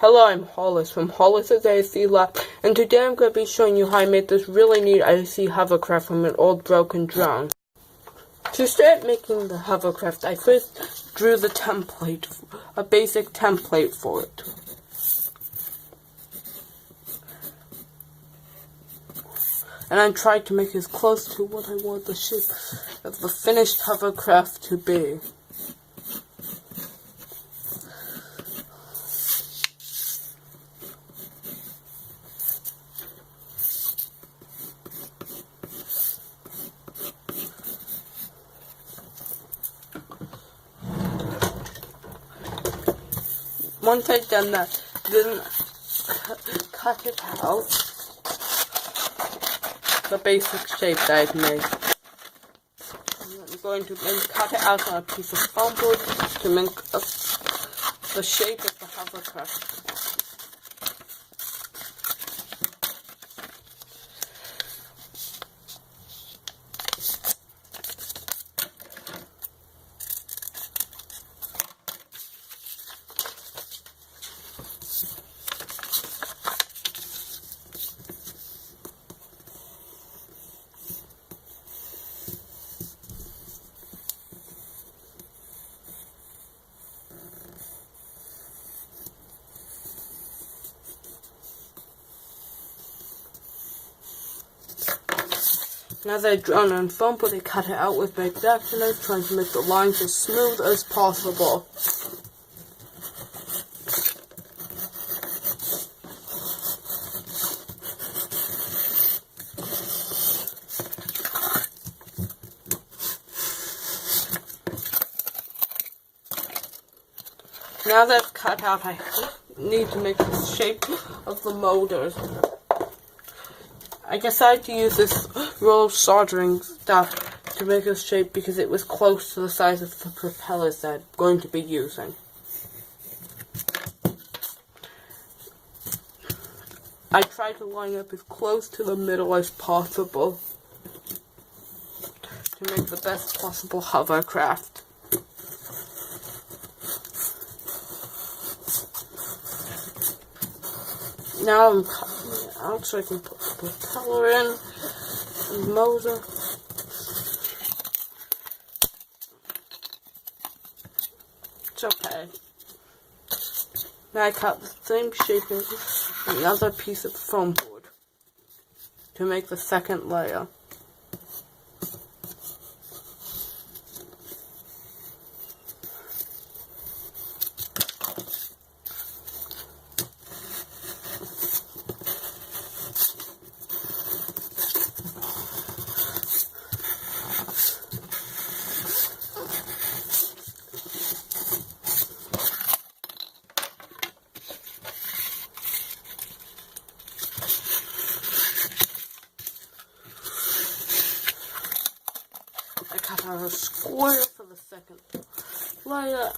Hello, I'm Hollis from Hollis' AC Lab, and today I'm going to be showing you how I made this really neat AC hovercraft from an old broken drone. To start making the hovercraft, I first drew the template, a basic template for it. And I tried to make it as close to what I want the shape of the finished hovercraft to be. Once I'd done that, then cut it out, the basic shape that I'd made. I'm going to then cut it out on a piece of foam board to make the shape of the hovercraft. Now that I'd drawn on foam board, I cut it out with my X-Acto knife, trying to make the lines as smooth as possible. Now that I've cut out, I need to make the shape of the motors. I decided to use this roll of soldering stuff to make a shape because it was close to the size of the propellers that I'm going to be using. I tried to line up as close to the middle as possible to make the best possible hovercraft. Now I'm cutting it out so I can put the propeller in, and the motor. It's okay. Now I cut the same shape in another piece of foam board to make the second layer. I cut out a square for the second layer.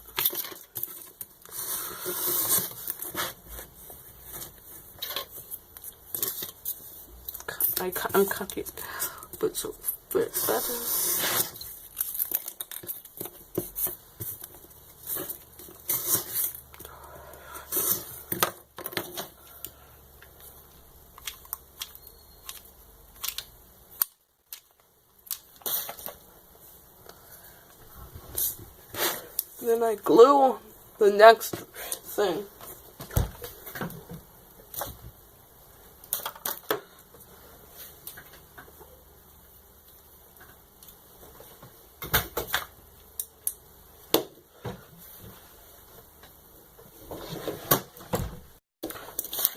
I'm cutting it a bit so bit better. Then I glue the next thing.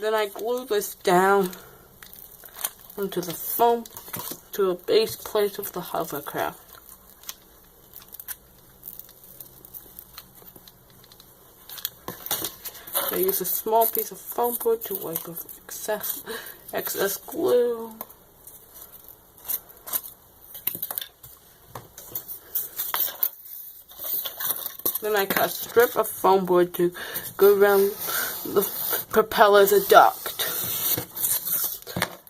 Then I glue this down onto the foam to a base plate of the hovercraft. I use a small piece of foam board to wipe off excess glue. Then I cut a strip of foam board to go around the propeller as a duct.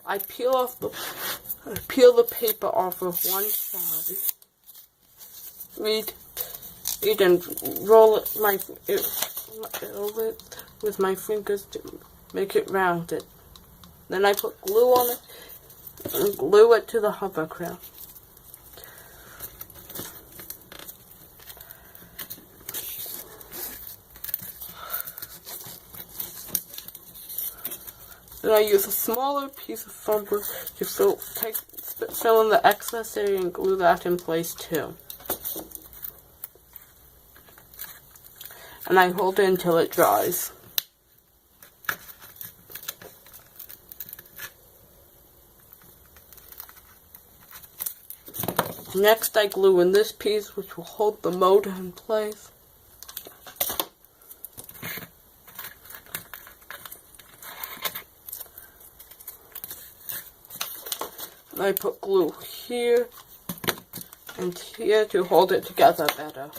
I peel the paper off of one side. Read and roll it over it with my fingers to make it rounded. Then I put glue on it and glue it to the hovercraft. Then I use a smaller piece of foam glue to fill in the excess area and glue that in place too. And I hold it until it dries. Next I glue in this piece which will hold the motor in place. And I put glue here and here to hold it together better.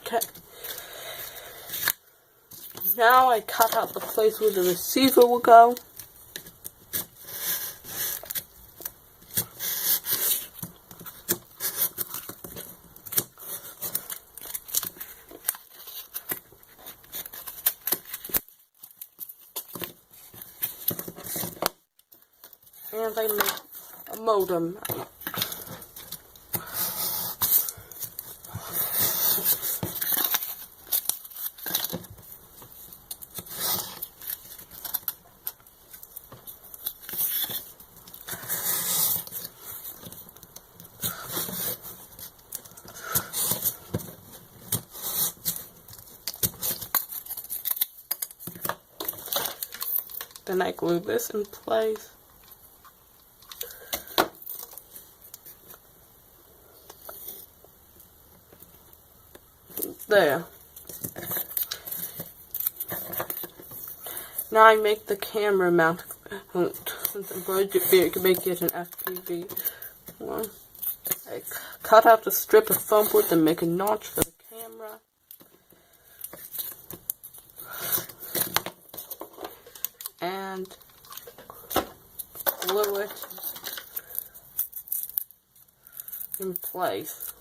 Okay. Now I cut out the place where the receiver will go. And I make a modem. Then I glue this in place. There. Now I make the camera mount. Since I'm going to make it an FPV one. I cut out a strip of foam board and make a notch for the camera. And glue it in place.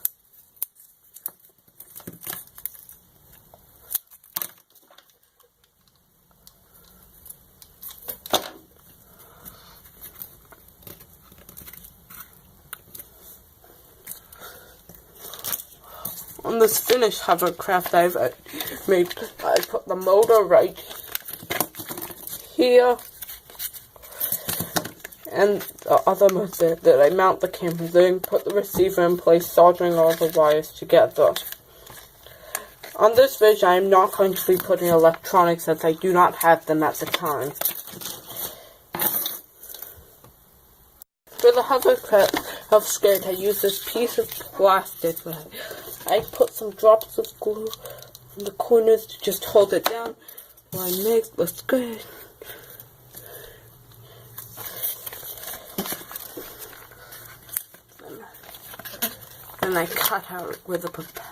On this finished hovercraft I put the motor right here, and the other method that I mount the camera, then put the receiver in place, soldering all the wires together. On this video I am not going to be putting electronics as I do not have them at the time. For the hovercraft skirt I use this piece of plastic. I put some drops of glue in the corners to just hold it down while I make the skirt. Then I cut out where the propeller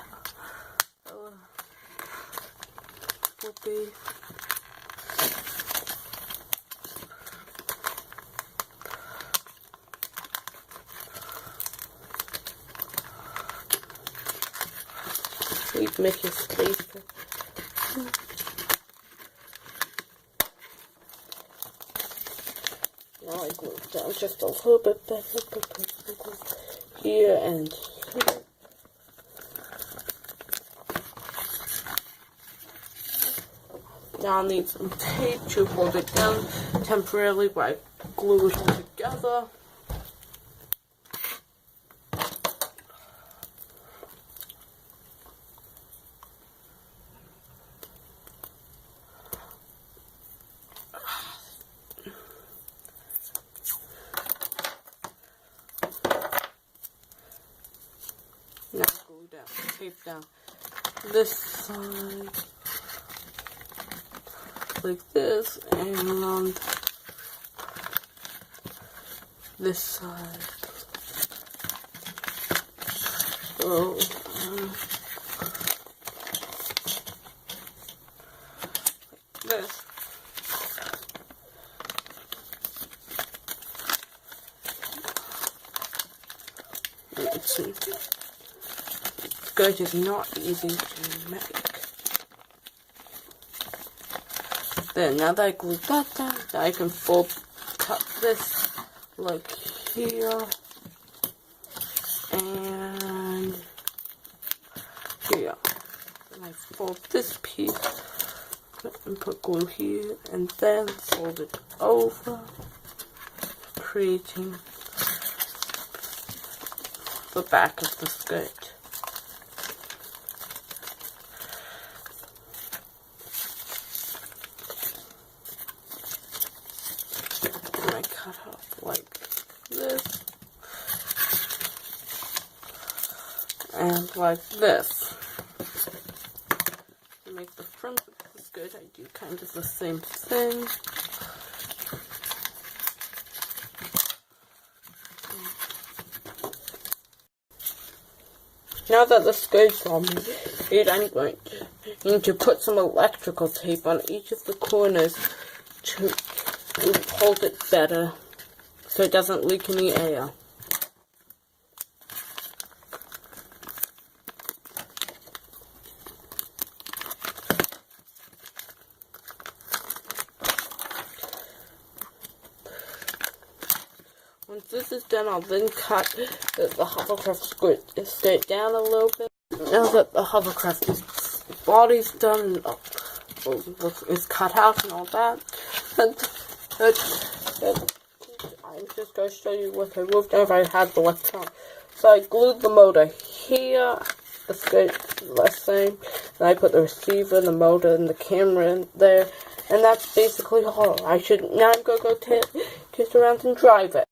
will be. Please make your space. Now I glue it down just a little bit better. Here and here. Now I'll need some tape to hold it down temporarily while I glue it all together. Now glue down, tape down this side like this, and on this side. So skirt is not easy to make. Then now that I glued that down, I can cut this like here and here. And I fold this piece and put glue here, and then fold it over, creating the back of the skirt. And I cut off like this and like this. To make the front of the skirt, I do kind of the same thing. Now that the skirt's all made, I'm going to put some electrical tape on each of the corners to hold it better so it doesn't leak any air. Once this is done, I'll then cut the hovercraft skirt down a little bit. Now that the hovercraft body's done and is cut out and all that, and I'm just going to show you what I moved over. I had the left on. So I glued the motor here, the skirt the same, and I put the receiver, the motor, and the camera in there, and that's basically all. Now I'm going to go test around and drive it.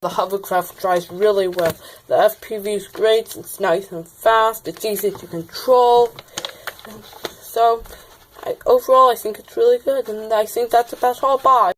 The hovercraft drives really well. The FPV is great, it's nice and fast, it's easy to control. So, overall I think it's really good, and I think that's about all. Bye.